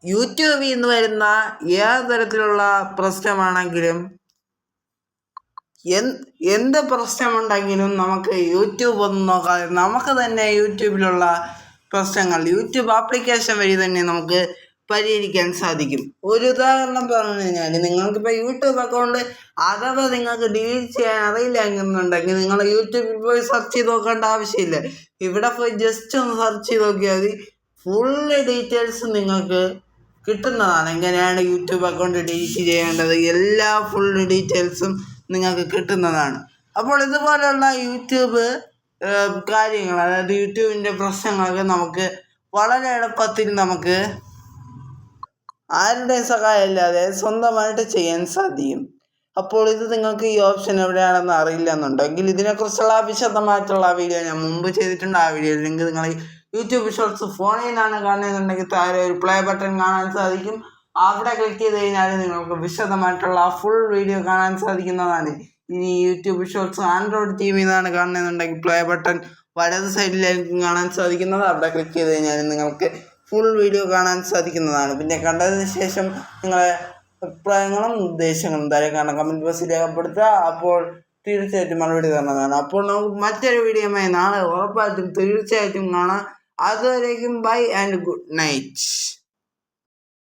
യൂട്യൂബിൽ നിന്ന് വരുന്ന ഏത് തരത്തിലുള്ള പ്രശ്നമാണെങ്കിലും എന്ത് പ്രശ്നമുണ്ടെങ്കിലും നമുക്ക് യൂട്യൂബ് ഒന്നും നോക്കാതെ നമുക്ക് തന്നെ യൂട്യൂബിലുള്ള പ്രശ്നങ്ങൾ യൂട്യൂബ് ആപ്ലിക്കേഷൻ വഴി തന്നെ നമുക്ക് പരിഹരിക്കാൻ സാധിക്കും. ഒരു ഉദാഹരണം പറഞ്ഞു കഴിഞ്ഞാൽ, നിങ്ങൾക്കിപ്പോൾ യൂട്യൂബ് അക്കൗണ്ട് അഥവാ നിങ്ങൾക്ക് ഡിലീറ്റ് ചെയ്യാൻ അറിയില്ല എന്നുണ്ടെങ്കിൽ നിങ്ങൾ യൂട്യൂബിൽ പോയി സെർച്ച് ചെയ്ത് നോക്കേണ്ട ആവശ്യമില്ല. ഇവിടെ പോയി ജസ്റ്റ് ഒന്ന് സെർച്ച് ചെയ്ത് നോക്കിയാൽ മതി. ഫുള്ള് ഡീറ്റെയിൽസ് നിങ്ങൾക്ക് കിട്ടുന്നതാണ്. എങ്ങനെയാണ് യൂട്യൂബ് അക്കൗണ്ട് ഡിലീറ്റ് ചെയ്യേണ്ടത്, എല്ലാ ഫുൾ ഡീറ്റെയിൽസും നിങ്ങൾക്ക് കിട്ടുന്നതാണ്. അപ്പോൾ ഇതുപോലെയുള്ള യൂട്യൂബ് കാര്യങ്ങൾ, അതായത് യൂട്യൂബിൻ്റെ പ്രശ്നങ്ങളൊക്കെ നമുക്ക് വളരെ എളുപ്പത്തിൽ നമുക്ക് ആരുടെയും സഹായമില്ലാതെ സ്വന്തമായിട്ട് ചെയ്യാൻ സാധിക്കും. അപ്പോൾ ഇത് നിങ്ങൾക്ക് ഈ ഓപ്ഷൻ എവിടെയാണെന്ന് അറിയില്ല എന്നുണ്ടെങ്കിൽ ഇതിനെക്കുറിച്ചുള്ള വിശദമായിട്ടുള്ള വീഡിയോ ഞാൻ മുമ്പ് ചെയ്തിട്ടുണ്ട്. ആ വീഡിയോ ലിങ്ക് നിങ്ങൾ യൂട്യൂബ് ഷോർട്സ് ഫോണിൽ നിന്നാണ് കാണുന്നതെന്നുണ്ടെങ്കിൽ താഴെ ഒരു പ്ലേ ബട്ടൺ കാണാൻ സാധിക്കും. അവിടെ ക്ലിക്ക് ചെയ്ത് കഴിഞ്ഞാൽ നിങ്ങൾക്ക് വിശദമായിട്ടുള്ള ഫുൾ വീഡിയോ കാണാൻ സാധിക്കുന്നതാണ്. ഇനി യൂട്യൂബ് ഷോർട്സ് ആൻഡ്രോയിഡ് ടി വിയിൽ നിന്നാണ് കാണുന്നതെന്നുണ്ടെങ്കിൽ പ്ലേ ബട്ടൺ വലത് സൈഡിലായിരിക്കും കാണാൻ സാധിക്കുന്നത്. അവിടെ ക്ലിക്ക് ചെയ്ത് കഴിഞ്ഞാൽ നിങ്ങൾക്ക് ഫുൾ വീഡിയോ കാണാൻ സാധിക്കുന്നതാണ്. പിന്നെ കണ്ടതിന് ശേഷം നിങ്ങളെ അഭിപ്രായങ്ങളും നിർദ്ദേശങ്ങളും താഴെ കമൻറ്റ് ബോക്സിൽ രേഖപ്പെടുത്തുക. അപ്പോൾ തീർച്ചയായിട്ടും മറുപടി തരുന്നതാണ്. അപ്പോൾ നമുക്ക് മറ്റൊരു വീഡിയോയുമായി നാളെ ഉറപ്പായിട്ടും തീർച്ചയായിട്ടും കാണാം. അതുവരേക്കും ബൈ ആൻഡ് ഗുഡ് നൈറ്റ്.